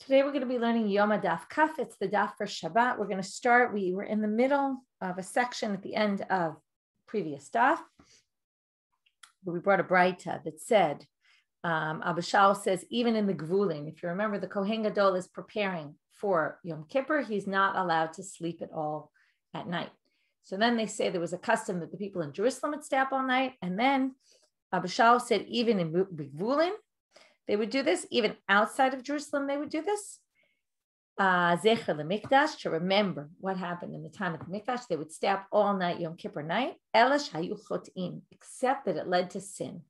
Today we're going to be learning Yoma Daf Kaf. It's the daf for Shabbat. We're going to start. We were in the middle of a section at the end of previous daf. We brought a braita that said, Abba Shaul says, even in the Gvulim, if you remember, the Kohen Gadol is preparing for Yom Kippur. He's not allowed to sleep at all at night. So then they say there was a custom that the people in Jerusalem would stay up all night. And then Abba Shaul said, even in Gvulim, they would do this. Even outside of Jerusalem, they would do this. Zecher leMikdash, to remember what happened in the time of the Mikdash. They would stay up all night, Yom Kippur night. Elash hayu chotin, except that it led to sin.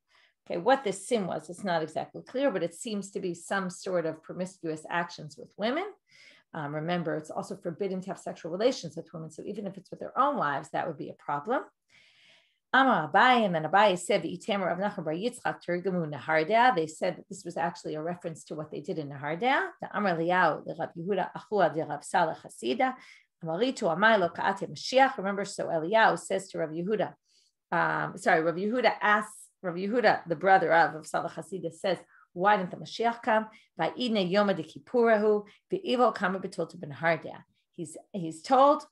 Okay, what this sin was, it's not exactly clear, but it seems to be some sort of promiscuous actions with women. Remember, it's also forbidden to have sexual relations with women. So even if it's with their own wives, that would be a problem. Amar Abai, and then Abai said, "V'itamer Rav Nachman bar Yitzchak tergamu Nehardea." They said that this was actually a reference to what they did in Nehardea. The Amar Liyahu leRav Yehuda achua de Rav Saleh Hasida. Amaritu Amai lo ka'ate Mashiach. Remember, so Eliyahu says to Rav Yehuda. Rav Yehuda asks Rav Yehuda, the brother of Rav Saleh Hasida, says, "Why didn't the Mashiach come?" Va'idne Yoma de Kippurahu ve'ivol kama b'tolta b'Nehardea. He's told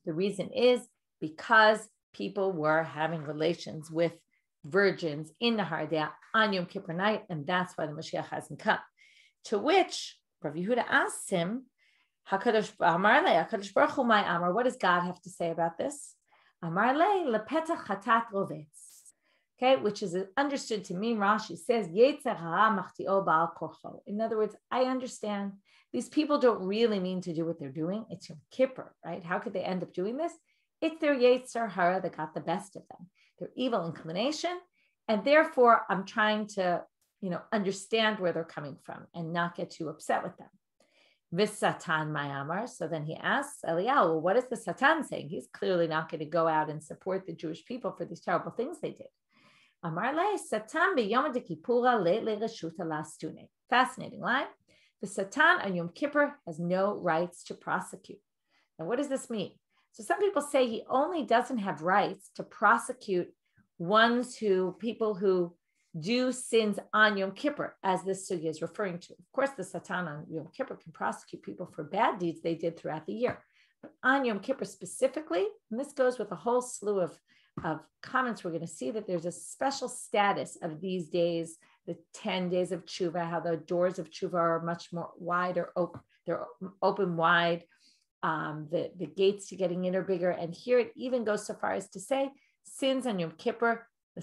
the reason is because people were having relations with virgins in Nehardea on Yom Kippur night, and that's why the Mashiach hasn't come. To which Rav Yehuda asks him, "Hakadosh Baruch Hu my Amar, what does God have to say about this?" Amar le lepetach chatat rovetz, okay, which is understood to mean, Rashi says, Yetzer hara machtio ba'al korcho. In other words, I understand these people don't really mean to do what they're doing. It's Yom Kippur, right? How could they end up doing this? It's their Yetzer hara that got the best of them, their evil inclination. And therefore, I'm trying to, understand where they're coming from and not get too upset with them. Vis Satan Mayamar. So then he asks Eliyahu, well, what is the Satan saying? He's clearly not going to go out and support the Jewish people for these terrible things they did. Amar le Satan b'Yom Kippura le reshuta lastune. Fascinating line. The Satan on Yom Kippur has no rights to prosecute. Now, what does this mean? So some people say he only doesn't have rights to prosecute people who do sins on Yom Kippur, as this sugya is referring to. Of course, the Satan on Yom Kippur can prosecute people for bad deeds they did throughout the year. But on Yom Kippur specifically, and this goes with a whole slew of comments, we're going to see that there's a special status of these days, the 10 days of tshuva, how the doors of tshuva are much more wide or open. They're open wide. The gates to getting in are bigger. And here it even goes so far as to say sins on Yom Kippur, the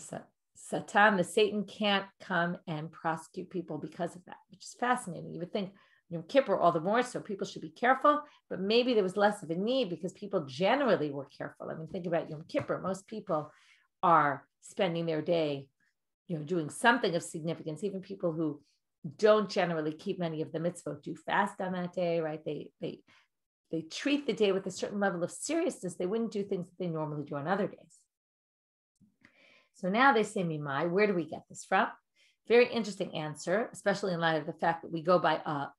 Satan can't come and prosecute people because of that, which is fascinating. You would think Yom Kippur all the more so people should be careful, but maybe there was less of a need because people generally were careful. I mean, think about Yom Kippur. Most people are spending their day, doing something of significance. Even people who don't generally keep many of the mitzvot do fast on that day, right? They treat the day with a certain level of seriousness. They wouldn't do things that they normally do on other days. So now they say, Mimai, where do we get this from? Very interesting answer, especially in light of the fact that we go by a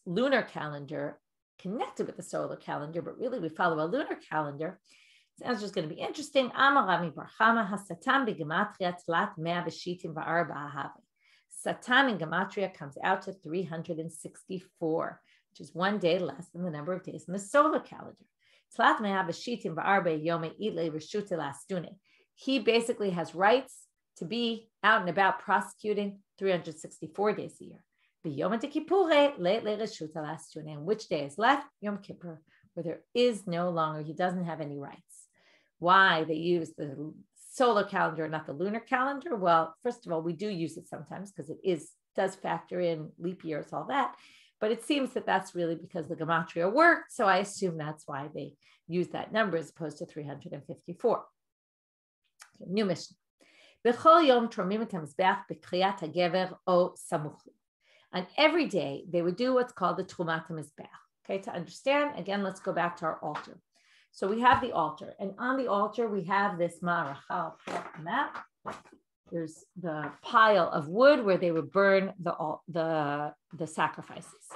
lunar calendar connected with the solar calendar, but really we follow a lunar calendar. This answer is going to be interesting. Satan in Gematria comes out to 364. Which is one day less than the number of days in the solar calendar. He basically has rights to be out and about prosecuting 364 days a year. And which day is left? Yom Kippur, where there is no longer, he doesn't have any rights. Why they use the solar calendar, not the lunar calendar? Well, first of all, we do use it sometimes because it does factor in leap years, all that. But it seems that that's really because the gematria worked. So I assume that's why they use that number as opposed to 354. Okay, new mission. On every day, they would do what's called the Trumat HaMizbeach. Okay, to understand, again, let's go back to our altar. So we have the altar. And on the altar, we have this ma'aracha. I'll pull up the map. There's the pile of wood where they would burn the sacrifices.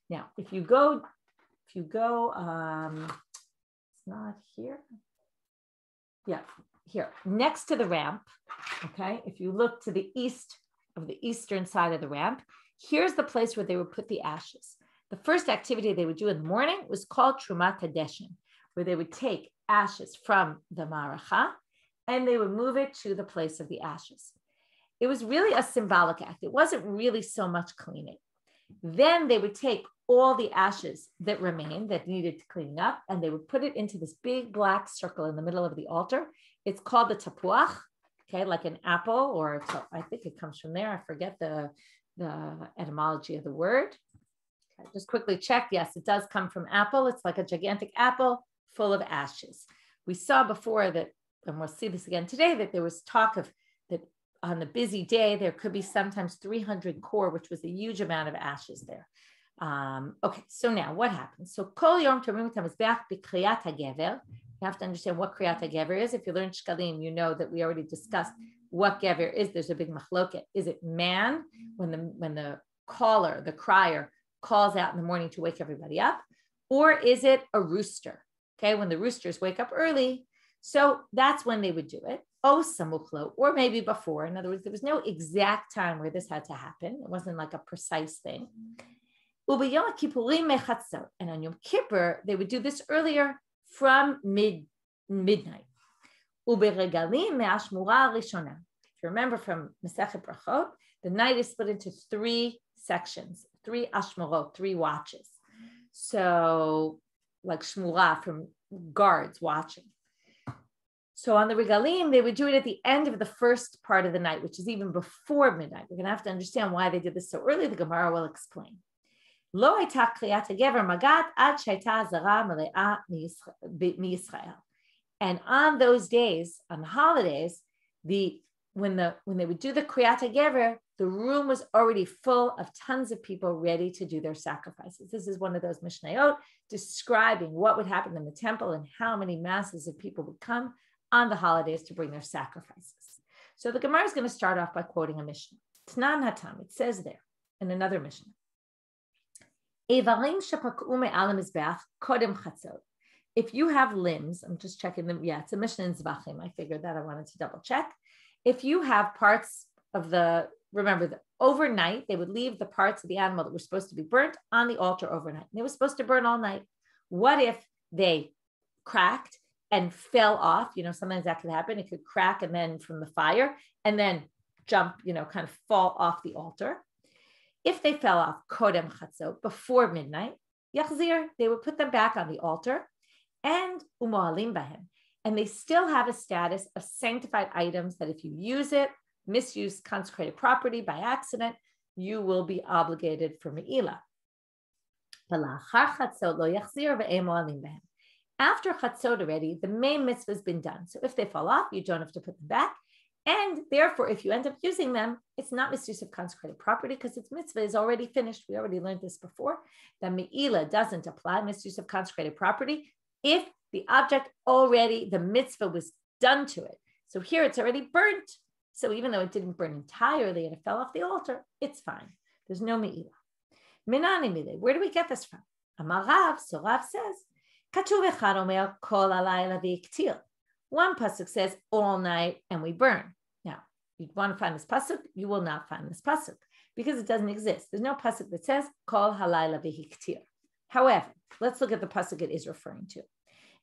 Now, if you go, it's not here. Yeah, here, next to the ramp, okay? If you look to the east of the eastern side of the ramp, Here's the place where they would put the ashes. The first activity they would do in the morning was called Trumat Hadeshin, where they would take ashes from the Maracha and they would move it to the place of the ashes. It was really a symbolic act. It wasn't really so much cleaning. Then they would take all the ashes that remained that needed cleaning up, and they would put it into this big black circle in the middle of the altar. It's called the tapuach, okay, like an apple, or I think it comes from there. I forget the etymology of the word. Okay, just quickly check. Yes, it does come from apple. It's like a gigantic apple full of ashes. We saw before that, and we'll see this again today, that there was talk of that on the busy day, there could be sometimes 300 core, which was a huge amount of ashes there. Okay, so now what happens? So kol yom terumim tamizbeach b'kriyat hagever. You have to understand what kriyat hagever is. If you learn shkalim, you know that we already discussed what gever is. There's a big machloket. Is it man when the caller, the crier, calls out in the morning to wake everybody up, or is it a rooster? Okay, when the roosters wake up early, so that's when they would do it. Oh, samuchlo, or maybe before. In other words, there was no exact time where this had to happen. It wasn't like a precise thing. And on Yom Kippur, they would do this earlier from midnight. If you remember from Masechet Brachot, the night is split into 3 sections, 3 ashmorot, 3 watches. So like shmura, from guards watching. So on the regalim, they would do it at the end of the first part of the night, which is even before midnight. We're going to have to understand why they did this so early. The Gemara will explain. Lo hayta kriyat hagever magat ad shayta zara mele'a miYisrael. And on those days, on the holidays, when they would do the kriyat hagever, the room was already full of tons of people ready to do their sacrifices. This is one of those Mishnayot describing what would happen in the temple and how many masses of people would come on the holidays to bring their sacrifices. So the Gemara is going to start off by quoting a Mishnah. Tnan Hatam, it says there in another Mishnah. If you have limbs, I'm just checking them. Yeah, it's a Mishnah in Zvachim. I figured that. I wanted to double check. If you have parts of remember that overnight, they would leave the parts of the animal that were supposed to be burnt on the altar overnight. They were supposed to burn all night. What if they cracked and fell off? Sometimes that could happen. It could crack and then from the fire and then jump, kind of fall off the altar. If they fell off kodem chatzot, before midnight, yachzir, they would put them back on the altar and umohalim bahem. And they still have a status of sanctified items that if you use it, misuse consecrated property by accident, you will be obligated for me'ilah. After chatzot already, the main mitzvah has been done. So if they fall off, you don't have to put them back. And therefore, if you end up using them, it's not misuse of consecrated property because its mitzvah is already finished. We already learned this before. The me'ilah doesn't apply, misuse of consecrated property, if the object already, the mitzvah was done to it. So here it's already burnt. So even though it didn't burn entirely and it fell off the altar, it's fine. There's no me'ilah. Minani mile. Where do we get this from? Amar Rav, so Rav says, Katuv echad omer kol halayla v'iktil. One pasuk says all night and we burn. Now, you want to find this pasuk, you will not find this pasuk because it doesn't exist. There's no pasuk that says kol halayla v'iktil. However, let's look at the pasuk it is referring to.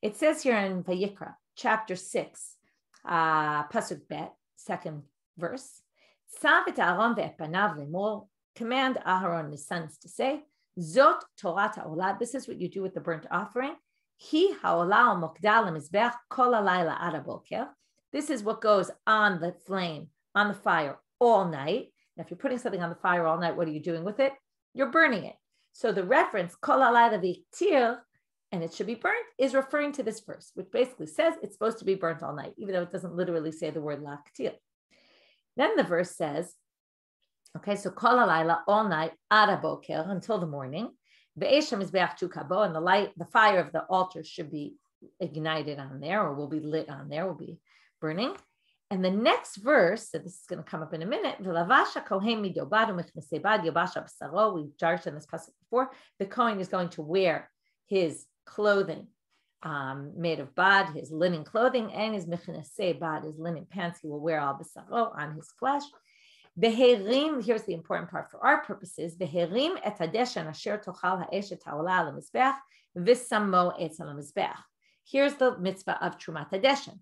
It says here in Vayikra, chapter 6, pasuk bet, 2nd verse, Tzav et Aaron ve'et panav lemor, command Aharon and his sons to say, Zot Torat ha'olah, this is what you do with the burnt offering. Hi ha'olah mokdal mizbech kol halayla ad haboker. This is what goes on the flame, on the fire all night. Now, if you're putting something on the fire all night, what are you doing with it? You're burning it. So the reference kol halayla v'iktir, and it should be burnt, is referring to this verse, which basically says it's supposed to be burnt all night, even though it doesn't literally say the word laktir. Then the verse says, okay, so kol halayla, all night, ad haboker, until the morning. Ve'esha mizbeach tu kabo, and the fire of the altar should be ignited on there, or will be lit on there, will be burning. And the next verse, so this is going to come up in a minute, V'lavasha kohen midobad u'mechnasei bad yobasha b'saro. We've jarred on this passage before. The kohen is going to wear his clothing made of bad, his linen clothing, and his mechnasei bad, his linen pants. He will wear al b'saro, on his flesh. Beherim, here's the important part for our purposes. Beherim et hadeshen asher tochal ha'eshet ha'olah al mizbech v'samo etz al mizbech. Here's the mitzvah of Trumat Hadeshen.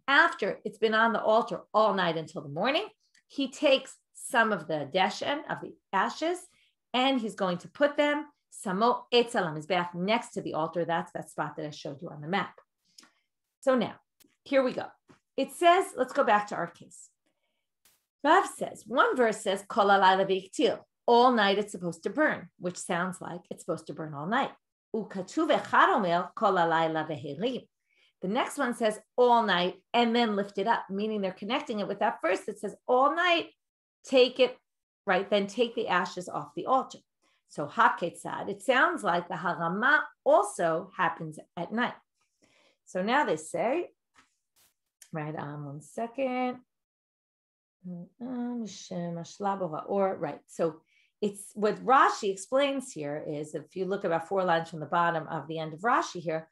After it's been on the altar all night until the morning, he takes some of the deshen, of the ashes, and he's going to put them samo etz al mizbech, next to the altar. That's that spot that I showed you on the map. So now, here we go. It says, let's go back to our case. Rav says, one verse says, kol halayla v'iktil, all night it's supposed to burn, which sounds like it's supposed to burn all night. Ukatuv echad omer, kol halayla v'herim. The next one says all night and then lift it up, meaning they're connecting it with that verse that says all night, take it, right? Then take the ashes off the altar. So haketzad, it sounds like the harama also happens at night. So now they say, right on 1 second. Right. So it's what Rashi explains here is, if you look about 4 lines from the bottom of the end of Rashi here,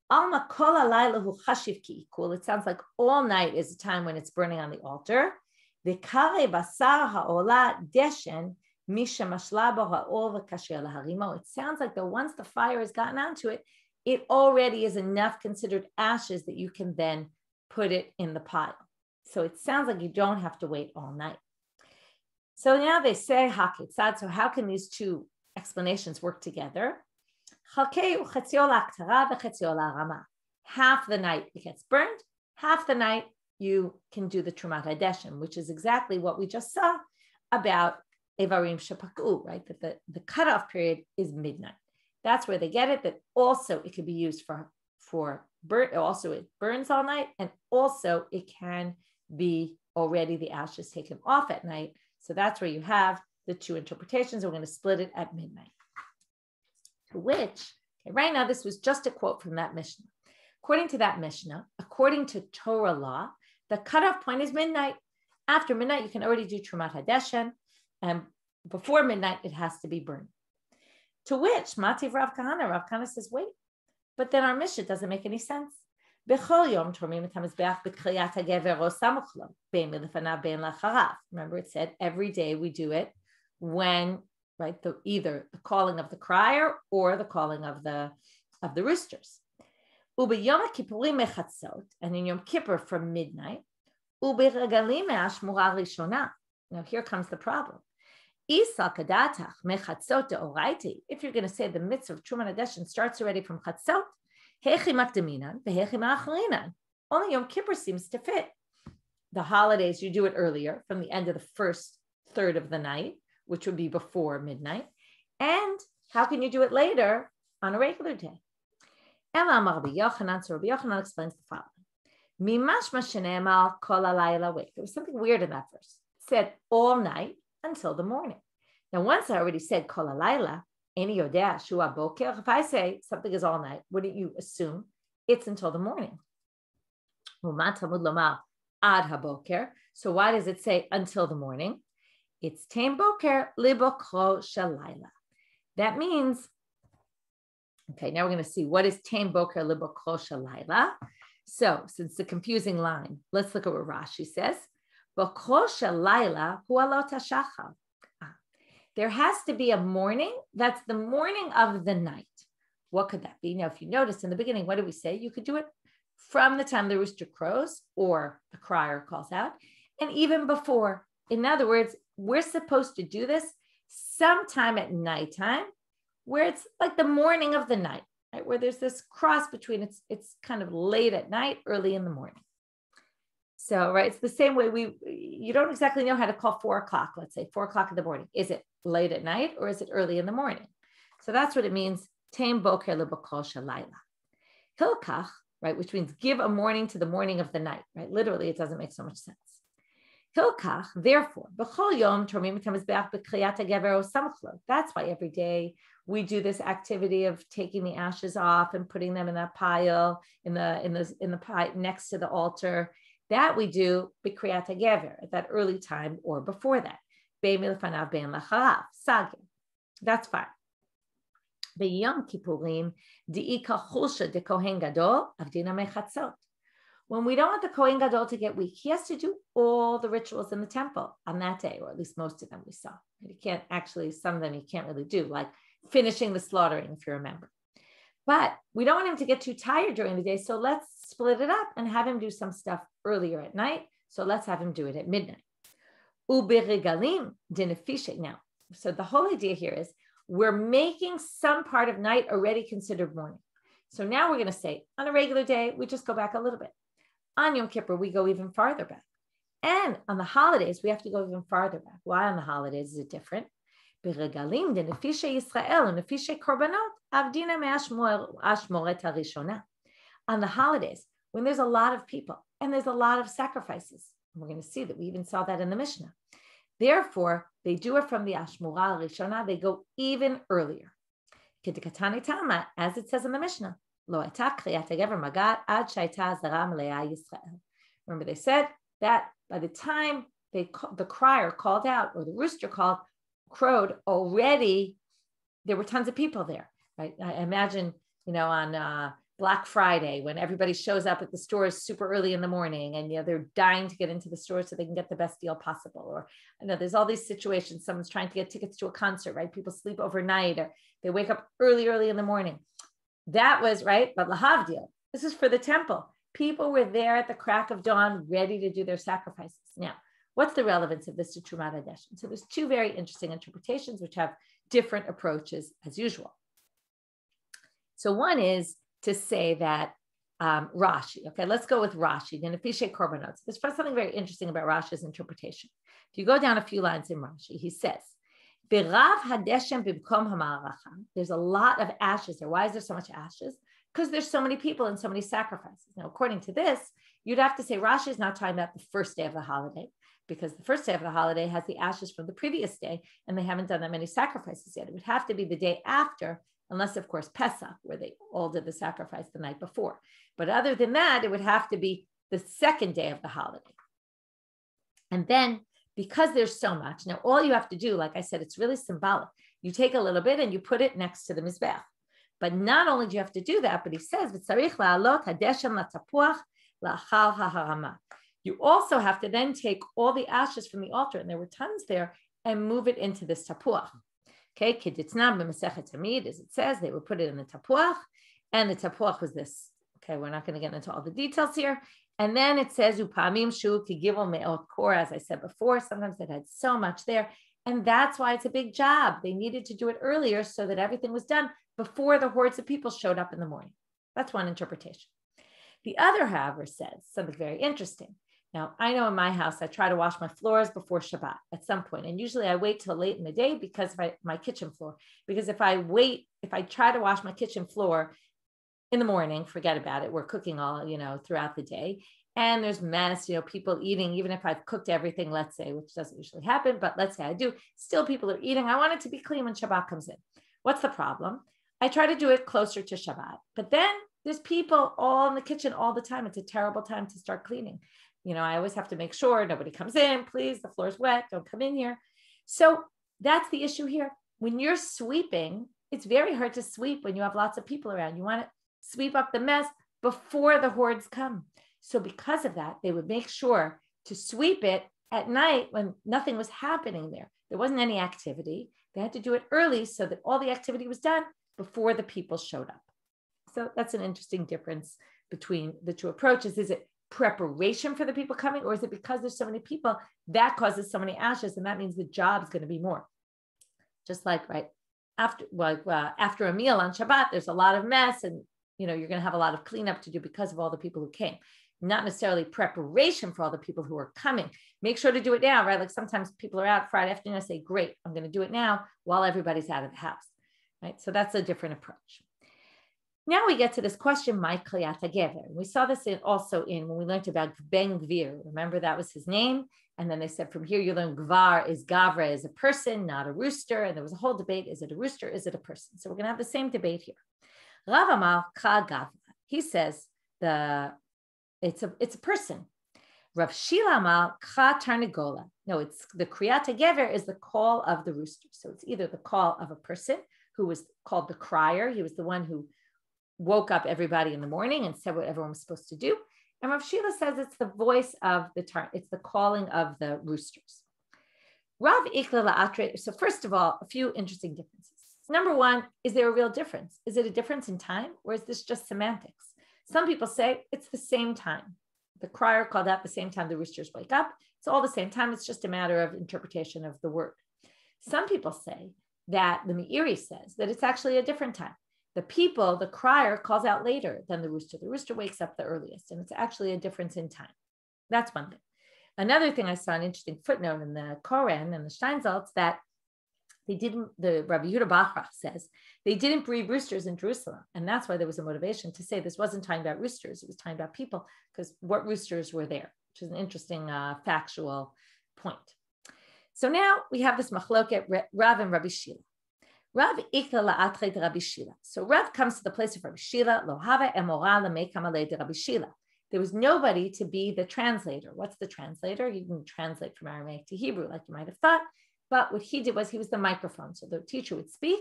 Alma kol halayla hu chashiv ki ikul. It sounds like all night is a time when it's burning on the altar. V'kare basar ha'ola deshen misha mashla bo ha'or v'kasher laharimo. It sounds like that once the fire has gotten onto it, it already is enough considered ashes that you can then put it in the pile. So it sounds like you don't have to wait all night. So now they say haketzad. So how can these two explanations work together? Half the night it gets burned, half the night you can do the Trumat Hadeshen, which is exactly what we just saw about Evarim Shepaku, right? That the cutoff period is midnight. That's where they get it, that also it could be used for burn. Also it burns all night, and also it can be already the ashes taken off at night. So that's where you have the two interpretations. We're going to split it at midnight. To which, okay, right now, this was just a quote from that Mishnah. According to that Mishnah, according to Torah law, the cutoff point is midnight. After midnight, you can already do Trumat Hadeshen, and before midnight, it has to be burned. To which, Mativ Rav Kahana says, wait, but then our Mishnah doesn't make any sense. Remember, it said every day we do it when, right, either the calling of the crier or the calling of the roosters. And in Yom Kippur from midnight. Now here comes the problem. If you're going to say the mitzvah of Trumat Hadeshen starts already from Chatzot, only Yom Kippur seems to fit. The holidays, you do it earlier from the end of the first third of the night, which would be before midnight. And how can you do it later on a regular day? So Rabbi Yochanan explains the following. There was something weird in that verse. It said all night until the morning. Now, once I already said kol halayla, if I say something is all night, wouldn't you assume it's until the morning? So why does it say until the morning? It's teim boker libokro shalayla. That means, okay, now we're going to see what is teim boker libokro shalayla. So since the confusing line, let's look at what Rashi says. Bokro shalayla hu alot hashachar. There has to be a morning. That's the morning of the night. What could that be? Now, if you notice in the beginning, what did we say? You could do it from the time the rooster crows or the crier calls out, and even before. In other words, we're supposed to do this sometime at nighttime, where it's like the morning of the night, right? Where there's this cross between it's kind of late at night, early in the morning. So, right, it's the same way you don't exactly know how to call 4 o'clock, let's say 4 o'clock in the morning. Is it late at night or is it early in the morning? So that's what it means, teim boker lebokol shalayla. Hilkach, right, which means give a morning to the morning of the night, right? Literally, it doesn't make so much sense. Hilkach, therefore, b'chol yom tormim et hamizbeach b'kriyat hagever o samchlo. That's why every day we do this activity of taking the ashes off and putting them in that pile, in the pile next to the altar. That we do b'kriyat hagever at that early time or before that. Bein milfanav bein lacharav sagir. That's fine. B'yom kippurim di'ika chulsha de kohen gadol avdina mechatzot. When we don't want the Kohen Gadol to get weak, he has to do all the rituals in the temple on that day, or at least most of them we saw. He can't actually, some of them he can't really do, like finishing the slaughtering, if you remember. But we don't want him to get too tired during the day, so let's split it up and have him do some stuff earlier at night. So let's have him do it at midnight. Uberegalim dinefishe. Now, so the whole idea here is we're making some part of night already considered morning. So now we're going to say on a regular day, we just go back a little bit. On Yom Kippur, we go even farther back. And on the holidays, we have to go even farther back. Why on the holidays is it different? ברגלים דנפישי ישראל ונפישי קורבנות עבדינה מהאשמורת הראשונה. On the holidays, when there's a lot of people and there's a lot of sacrifices, and we're going to see that we even saw that in the Mishnah. Therefore, they do it from the Ashmura Rishona, they go even earlier. Kedikatani Tama, as it says in the Mishnah, Lo Eta Kriyat HaGever Magat Ad Shaita Zara Meleah Yisrael. Remember, they said that by the time the crier called out, or the rooster crowed already, there were tons of people there, right? I imagine, on Black Friday, when everybody shows up at the stores super early in the morning and, they're dying to get into the store so they can get the best deal possible. Or I know there's all these situations. Someone's trying to get tickets to a concert, right? People sleep overnight or they wake up early in the morning. That was right. But lahavdil, this is for the temple. People were there at the crack of dawn, ready to do their sacrifices. Now, what's the relevance of this to Trumat HaDeshen? So there's two very interesting interpretations, which have different approaches as usual. So one is to say that Rashi, okay, let's go with Rashi, the Nefishe Korbanot. There's something very interesting about Rashi's interpretation. If you go down a few lines in Rashi, he says, Berav hadeshem bimkom hamaracha. There's a lot of ashes there. Why is there so much ashes? Because there's so many people and so many sacrifices. Now, according to this, you'd have to say Rashi is not talking about the first day of the holiday, because the first day of the holiday has the ashes from the previous day, and they haven't done that many sacrifices yet. It would have to be the day after, unless, of course, Pesach, where they all did the sacrifice the night before. But other than that, it would have to be the second day of the holiday. And then, because there's so much, now all you have to do, like I said, it's really symbolic. You take a little bit and you put it next to the Mizbeach. But not only do you have to do that, but he says, you also have to then take all the ashes from the altar, and there were tons there, and move it into this tapuach. Okay, Keditzna b'Masechet Tamid, as it says, they would put it in the tapuach, and the tapuach was this. Okay, we're not going to get into all the details here. And then it says, Upamim shu kigivol me'ot kor, as I said before, sometimes it had so much there. And that's why it's a big job. They needed to do it earlier so that everything was done before the hordes of people showed up in the morning. That's one interpretation. The other, however, says something very interesting. Now, I know in my house, I try to wash my floors before Shabbat at some point. And usually I wait till late in the day because my kitchen floor, because if I try to wash my kitchen floor in the morning, forget about it. We're cooking all, throughout the day. And there's mess, people eating, even if I've cooked everything, let's say, which doesn't usually happen, but let's say I do, still people are eating. I want it to be clean when Shabbat comes in. What's the problem? I try to do it closer to Shabbat, but then there's people all in the kitchen all the time. It's a terrible time to start cleaning. I always have to make sure nobody comes in, please, the floor's wet, don't come in here. So that's the issue here. When you're sweeping, it's very hard to sweep when you have lots of people around. You want to sweep up the mess before the hordes come. So because of that, they would make sure to sweep it at night when nothing was happening there. There wasn't any activity. They had to do it early so that all the activity was done before the people showed up. So that's an interesting difference between the two approaches. Is it preparation for the people coming, or is it because there's so many people that causes so many ashes, and that means the job is going to be more? Just like after a meal on Shabbat, there's a lot of mess, and you're going to have a lot of cleanup to do because of all the people who came. Not necessarily preparation for all the people who are coming. Make sure to do it now, right? Like sometimes people are out Friday afternoon. I say, great, I'm going to do it now while everybody's out of the house, right? So that's a different approach. Now we get to this question, my Kliyat HaGever. We saw this also when we learned about Ben Gvir. Remember, that was his name. And then they said from here, you learn Gvar is Gavra, is a person, not a rooster. And there was a whole debate. Is it a rooster? Is it a person? So we're going to have the same debate here. Rav Amar Ka Gavra. He says it's a person. Rav Shila Amar Ka Tarnagola. No, it's the Kriyat HaGever is the call of the rooster. So it's either the call of a person who was called the crier. He was the one who woke up everybody in the morning and said what everyone was supposed to do. And Rav Shila says it's the voice of the turn, it's the calling of the roosters. Rav Ikla la'atre. So first of all, a few interesting differences. Number one, is there a real difference? Is it a difference in time, or is this just semantics? Some people say it's the same time. The crier called out the same time the roosters wake up. It's all the same time. It's just a matter of interpretation of the word. Some people say that the Meiri says that it's actually a different time. The crier calls out later than the rooster. The rooster wakes up the earliest, and it's actually a difference in time. That's one thing. Another thing I saw, an interesting footnote in the Koren and the Steinsaltz, that the Rabbi Yehuda Bachrach says, they didn't breed roosters in Jerusalem. And that's why there was a motivation to say this wasn't talking about roosters, it was talking about people, because what roosters were there, which is an interesting factual point. So now we have this machloket, Rav and Rabbi Shila. Rav ikla la'atre de Rabbi Shila. So Rav comes to the place of Rabbi Shila, lo hava emora l'meikam alei de Rabbi Shila. There was nobody to be the translator. What's the translator? You can translate from Aramaic to Hebrew, like you might have thought. But what he did was he was the microphone. So the teacher would speak,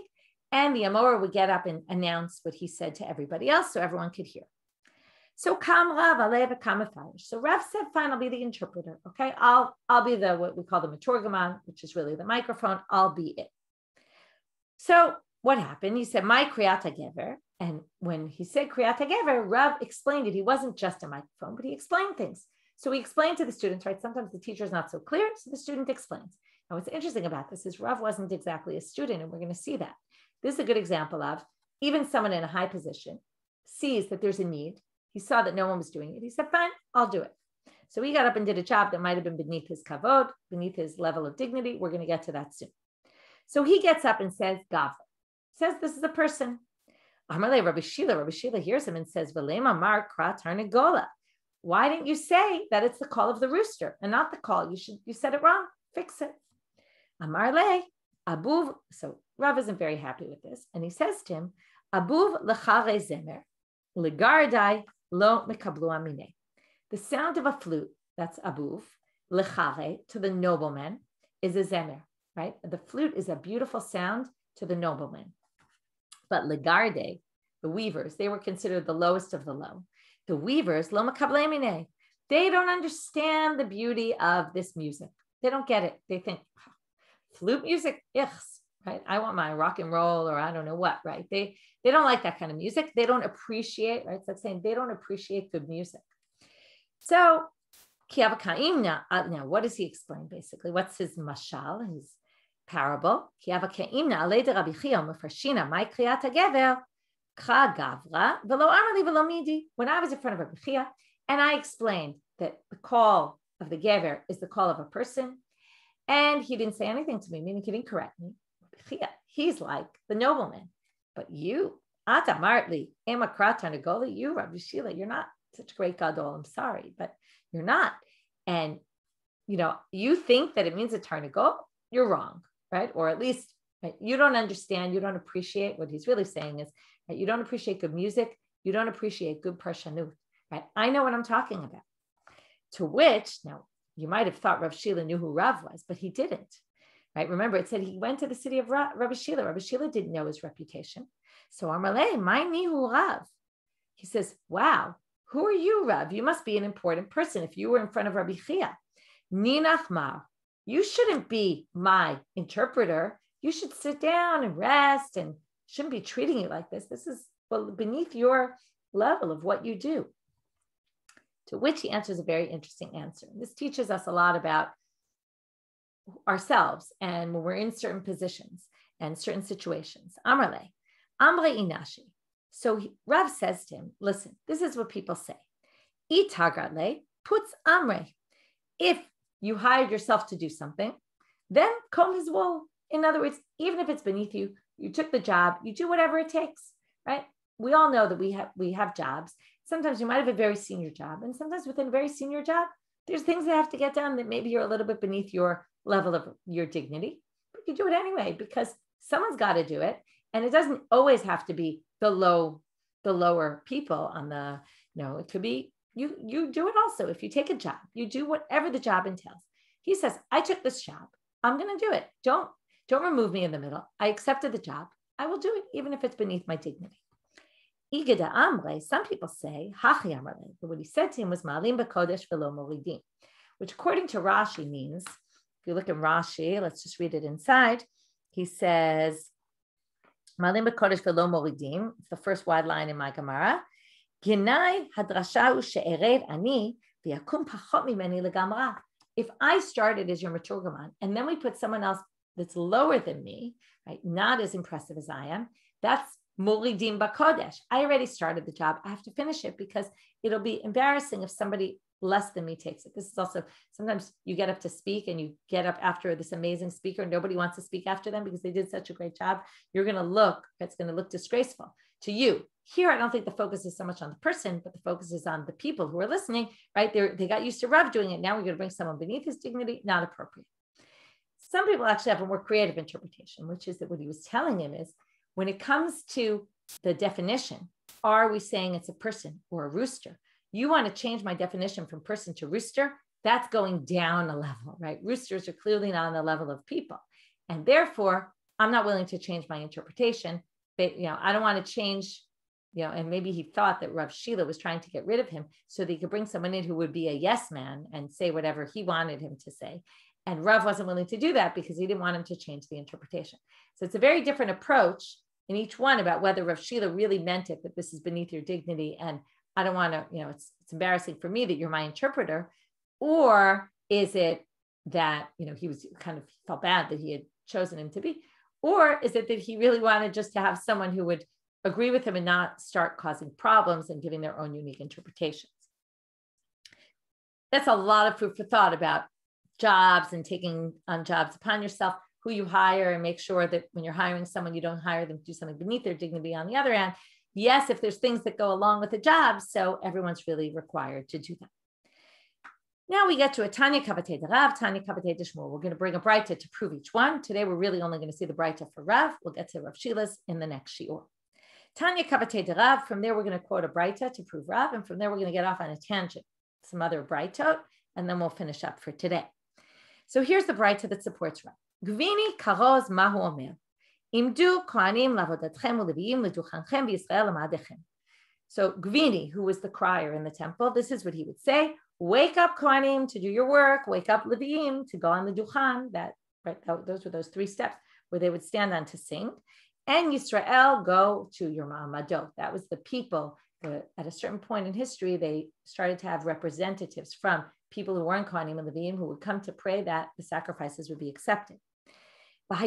and the Amora would get up and announce what he said to everybody else so everyone could hear. So Kam Rav Alev Kamafarish. So Rav said, fine, I'll be the interpreter. Okay, I'll be the what we call the Maturgaman, which is really the microphone. I'll be it. So what happened? He said, my Kriyata Gever. And when he said Kriyata Gever, Rav explained it. He wasn't just a microphone, but he explained things. So he explained to the students, right? Sometimes the teacher is not so clear, so the student explains. Now, what's interesting about this is Rav wasn't exactly a student, and we're going to see that. This is a good example of even someone in a high position sees that there's a need. He saw that no one was doing it. He said, fine, I'll do it. So he got up and did a job that might have been beneath his kavod, beneath his level of dignity. We're going to get to that soon. So he gets up and says, Gavra, says this is a person. Amarle Rabbi Shila hears him and says, Velema mar kra tarnagola. Why didn't you say that it's the call of the rooster and not the call? You said it wrong. Fix it. Amarle abuv. So Rav isn't very happy with this, and he says to him, Abuv lechare zemer legardai lo mekablu amine. The sound of a flute, that's abuv, lechare, to the nobleman, is a zemer, right? The flute is a beautiful sound to the nobleman. But legarde, the weavers, they were considered the lowest of the low. The weavers, lo mekablu amine, they don't understand the beauty of this music. They don't get it. They think, flute music, right? I want my rock and roll, or I don't know what, right? They don't like that kind of music. They don't appreciate, right? It's like saying they don't appreciate good music. So, now what does he explain basically? What's his mashal, his parable? When I was in front of Rabbi Chia, and I explained that the call of the gever is the call of a person, and he didn't say anything to me, meaning he didn't correct me. He's like the nobleman. But you, Ata Martli, Emakrat Nagola, you, Rabbi Shila, you're not such a great gadol. I'm sorry, but you're not. And you think that it means a tarnagol, you're wrong, right? Or at least right, you don't understand, you don't appreciate what he's really saying is, right, you don't appreciate good music, you don't appreciate good parshanut, right? I know what I'm talking about. To which, now, you might have thought Rav Shila knew who Rav was, but he didn't, right? Remember, it said he went to the city of Rabbi Shila. Rabbi Shila didn't know his reputation. So Amarle, my nihu Rav. He says, wow, who are you, Rav? You must be an important person if you were in front of Rabbi Chia. Ninach mar, you shouldn't be my interpreter. You should sit down and rest and shouldn't be treating you like this. This is beneath your level of what you do. To which he answers a very interesting answer. This teaches us a lot about ourselves and when we're in certain positions and certain situations. Amrle, Amre Inashi. So Rav says to him, listen, this is what people say. Itagarle puts Amre. If you hired yourself to do something, then kom his wool. In other words, even if it's beneath you, you took the job, you do whatever it takes, right? We all know that we have jobs. Sometimes you might have a very senior job, and sometimes within a very senior job, there's things that have to get done that maybe you're a little bit beneath your level of your dignity, but you do it anyway because someone's got to do it, and it doesn't always have to be the lower people on the. It could be you do it also. If you take a job, you do whatever the job entails. He says, I took this job. I'm going to do it. Don't remove me in the middle. I accepted the job. I will do it even if it's beneath my dignity. Igeda Amre, some people say, Hachi Amrle, but what he said to him was Malim B'Kodesh V'lo Moridim, which according to Rashi means, if you look at Rashi, let's just read it inside. He says, Malim B'Kodesh V'lo Moridim, it's the first wide line in my Gemara. Ginai Hadrashau She'ered Ani V'Yakum Pachot Mimeni Legamra. If I started as your Maturgaman, and then we put someone else that's lower than me, right, not as impressive as I am, that's Moridim B'Kodesh. I already started the job. I have to finish it because it'll be embarrassing if somebody less than me takes it. This is also, sometimes you get up to speak and you get up after this amazing speaker and nobody wants to speak after them because they did such a great job. It's going to look disgraceful to you. Here, I don't think the focus is so much on the person, but the focus is on the people who are listening, right? They got used to Rav doing it. Now we're going to bring someone beneath his dignity, not appropriate. Some people actually have a more creative interpretation, which is that what he was telling him is, when it comes to the definition, are we saying it's a person or a rooster? You want to change my definition from person to rooster? That's going down a level, right? Roosters are clearly not on the level of people. And therefore, I'm not willing to change my interpretation. But, I don't want to change, and maybe he thought that Rav Shila was trying to get rid of him so that he could bring someone in who would be a yes man and say whatever he wanted him to say. And Rav wasn't willing to do that because he didn't want him to change the interpretation. So it's a very different approach in each one about whether Rav Shila really meant it, that this is beneath your dignity. And I don't want to, it's embarrassing for me that you're my interpreter. Or is it that, he was felt bad that he had chosen him to be, or is it that he really wanted just to have someone who would agree with him and not start causing problems and giving their own unique interpretations? That's a lot of food for thought about jobs and taking on jobs upon yourself, who you hire, and make sure that when you're hiring someone, you don't hire them to do something beneath their dignity. On the other hand, yes, if there's things that go along with the job, so everyone's really required to do that. Now we get to a Tanya Kavatei de Rav, Tanya Kavatei de Shmuel. We're going to bring a Breita to prove each one. Today, we're really only going to see the Breita for Rav. We'll get to Rav Shila's in the next Shiur. Tanya Kavatei de Rav, from there, we're going to quote a Breita to prove Rav, and from there, we're going to get off on a tangent, some other Breitot, and then we'll finish up for today. So here's the Breita that supports Rav. Gvini karoz mahu omer. Imdu kohanim lavodatchem uleviim leduchanchem v'Yisrael l'madechem. So Gvini, who was the crier in the temple, this is what he would say: wake up, kohanim, to do your work. Wake up, leviim, to go on the duchan. Those were those three steps where they would stand on to sing. And Yisrael, go to your ma'amadot. That was the people. At a certain point in history, they started to have representatives from people who weren't kohanim and leviim who would come to pray that the sacrifices would be accepted. And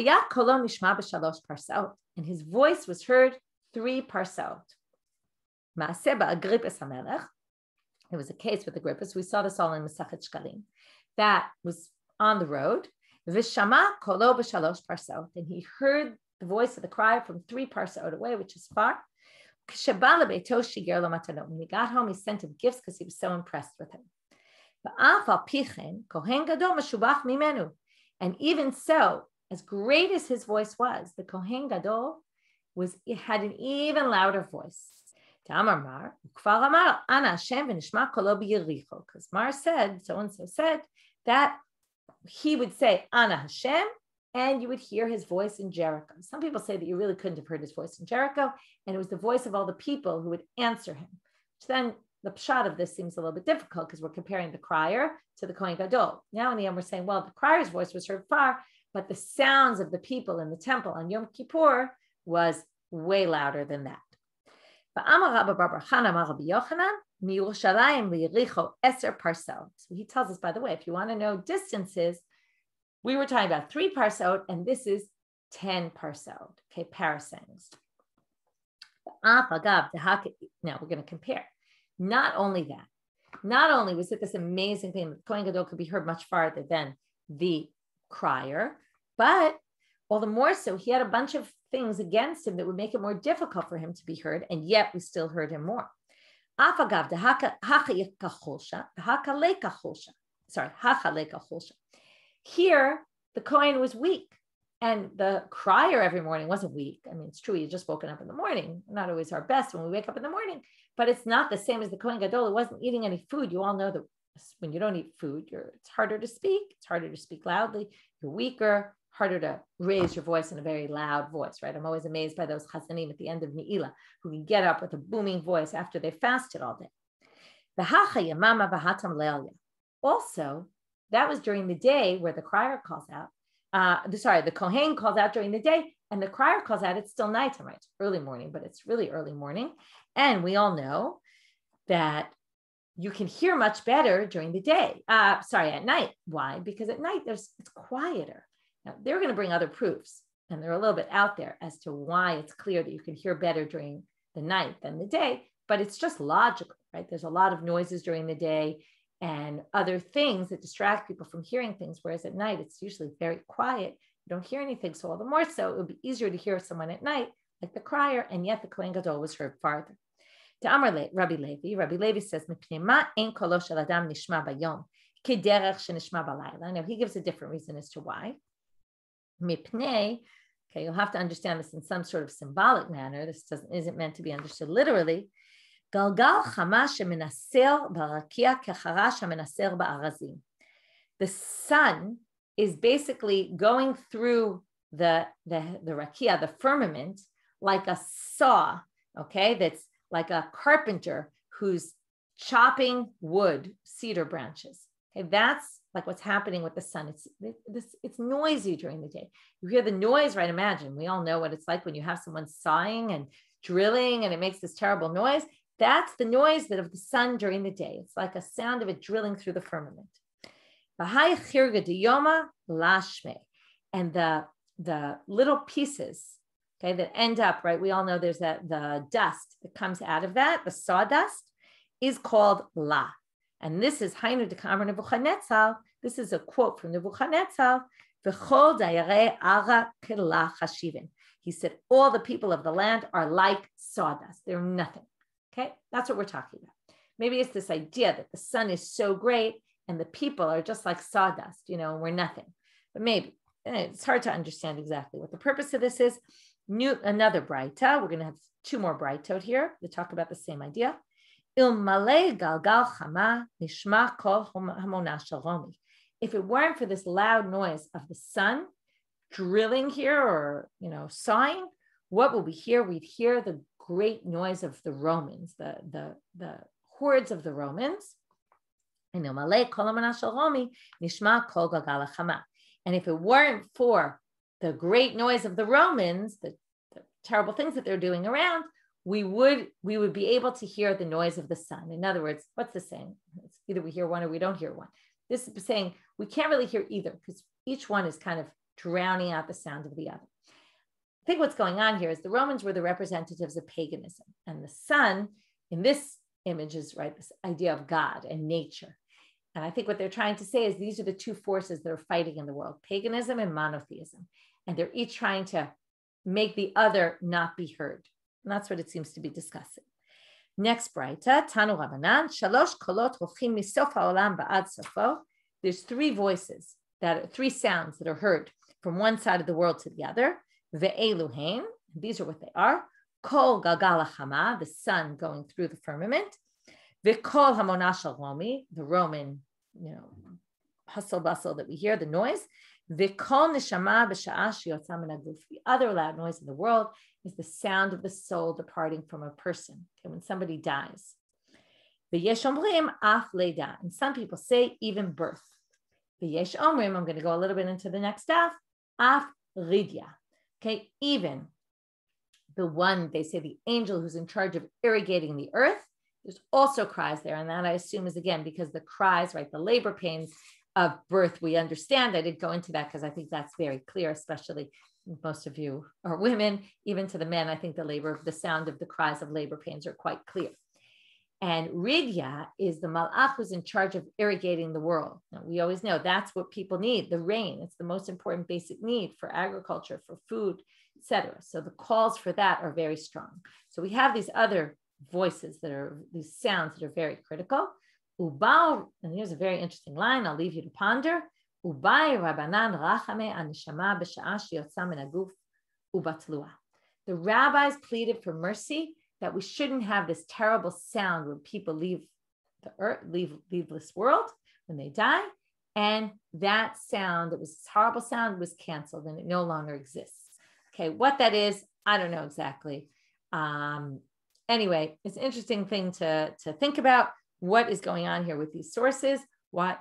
his voice was heard 3 parsaot. There was a case with Agrippas. We saw this all in Masachet Shkalim. That was on the road. And he heard the voice of the cry from 3 parsaot away, which is far. When he got home, he sent him gifts because he was so impressed with him. And even so, as great as his voice was, the Kohen Gadol had an even louder voice. Because Mar said, so-and-so said, that he would say, Ana Hashem, and you would hear his voice in Jericho. Some people say that you really couldn't have heard his voice in Jericho, and it was the voice of all the people who would answer him. Which then the pshat of this seems a little bit difficult because we're comparing the crier to the Kohen Gadol. Now in the end, we're saying, well, the crier's voice was heard far, but the sounds of the people in the temple on Yom Kippur was way louder than that. So he tells us, by the way, if you want to know distances, we were talking about 3 parsaot, and this is 10 parsaot, okay, parasangs. Now we're going to compare. Not only was it this amazing thing that Kohen Gadol could be heard much farther than the crier, but all the more so, he had a bunch of things against him that would make it more difficult for him to be heard, and yet we still heard him more. Here, the Kohen was weak, and the crier every morning wasn't weak. I mean, it's true, he had just woken up in the morning. Not always our best when we wake up in the morning, but it's not the same as the Kohen Gadol. It wasn't eating any food. You all know that when you don't eat food, it's harder to speak. It's harder to speak loudly. You're weaker, harder to raise your voice in a very loud voice, right? I'm always amazed by those chasanim at the end of Ne'ilah who can get up with a booming voice after they fasted all day. Also, that was during the day where the crier calls out. The Kohen calls out during the day, and the crier calls out. It's still nighttime, right? It's early morning, but it's really early morning. And we all know that you can hear much better during the day. At night. Why? Because at night it's quieter. Now they're going to bring other proofs, and they're a little bit out there as to why it's clear that you can hear better during the night than the day. But it's just logical, right? There's a lot of noises during the day and other things that distract people from hearing things. Whereas at night, it's usually very quiet. You don't hear anything. So all the more so, it would be easier to hear someone at night, like the crier, and yet the Kohen Gadol was heard farther. To Amar Rabbi Levi says, now he gives a different reason as to why. Okay, you'll have to understand this in some sort of symbolic manner. This isn't meant to be understood literally. The sun is basically going through the rakia, the firmament, like a saw, okay? That's like a carpenter who's chopping wood, cedar branches. Okay, that's like what's happening with the sun. It's noisy during the day. You hear the noise, right? Imagine, we all know what it's like when you have someone sawing and drilling and it makes this terrible noise. That's the noise of the sun during the day. It's like a sound of it drilling through the firmament. And the little pieces, okay, that end up, right? We all know there's the dust that comes out of that, the sawdust, is called la. And this is Hainu de Kamar Nebuchadnezzar. This is a quote from Nebuchadnezzar. He said, all the people of the land are like sawdust. They're nothing. Okay, that's what we're talking about. Maybe it's this idea that the sun is so great and the people are just like sawdust, we're nothing. But maybe it's hard to understand exactly what the purpose of this is. Another braita. We're going to have two more braitot here to talk about the same idea. If it weren't for this loud noise of the sun drilling here or, sawing, what would we hear? We'd hear the great noise of the Romans, the hordes of the Romans. And if it weren't for the great noise of the Romans, the terrible things that they're doing around, we would be able to hear the noise of the sun. In other words, what's this saying? It's either we hear one or we don't hear one. This is saying we can't really hear either because each one is kind of drowning out the sound of the other. I think what's going on here is the Romans were the representatives of paganism, and the sun in this image is, right, this idea of God and nature. And I think what they're trying to say is these are the two forces that are fighting in the world, paganism and monotheism. And they're each trying to make the other not be heard. And that's what it seems to be discussing. Next braita, Tanu Rabbanan, Shalosh kolot hochim misof haolam ba'ad sofo. There's three sounds that are heard from one side of the world to the other. Ve'eluhein, these are what they are. Kol galgal hachama, the sun going through the firmament. Ve'kol hamonah shel Romi, the Roman, hustle bustle that we hear, the noise. Ve'kol neshama b'sha'a she'yotza min haguf. The other loud noise in the world is the sound of the soul departing from a person. Okay, when somebody dies. Ve'yesh omrim af leida, and some people say even birth. Ve'yesh omrim, I'm going to go a little bit into the next daf, af ridya. Okay, even the one, they say the angel who's in charge of irrigating the earth, there's also cries there. And that I assume is again, because the cries, right, the labor pains of birth, we understand. I didn't go into that because I think that's very clear, especially most of you are women, even to the men. I think the sound of the cries of labor pains are quite clear. And Ridya is the malach who's in charge of irrigating the world. Now, we always know that's what people need, the rain. It's the most important basic need for agriculture, for food, etc. So the calls for that are very strong. So we have these other voices these sounds that are very critical. Ubal, and here's a very interesting line I'll leave you to ponder. Ubai Rabbanan rachame anishama b'sha'a she'yotza min haguf ubatlua. The rabbis pleaded for mercy that we shouldn't have this terrible sound when people leave the earth, leave this world when they die, And that sound, it was this horrible sound, was canceled and it no longer exists. Okay, what that is, I don't know exactly. Anyway, it's an interesting thing to think about. What is going on here with these sources? What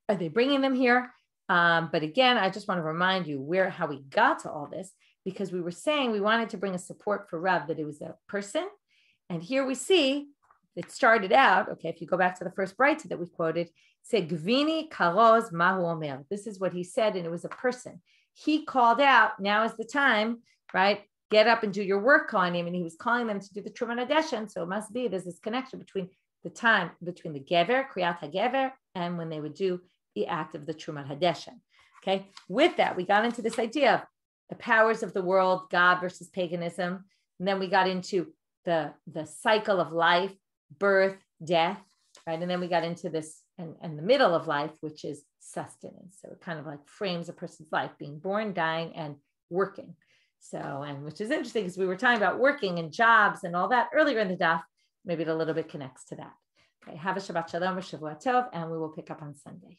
are they bringing them here? But again, I just want to remind you how we got to all this, because we were saying we wanted to bring a support for Rav, that it was a person. And here we see it started out, okay, if you go back to the first Braita that we quoted, say, Gvini karoz mahu omer. This is what he said, and it was a person. He called out, now is the time, right? Get up and do your work on him. And he was calling them to do the Truman Hadeshen. So it must be, there's this connection between the time, between the Gever, Kriyat HaGever, and when they would do the act of the Truman Hadeshen. Okay, with that, we got into this idea of the powers of the world, God versus paganism. And then we got into the cycle of life, birth, death, right? And then we got into this and the middle of life, which is sustenance. So it kind of like frames a person's life, being born, dying, and working. So, and which is interesting because we were talking about working and jobs and all that earlier in the daf. Maybe it a little bit connects to that. Okay, have a Shabbat Shalom or Shavua Tov, and we will pick up on Sunday.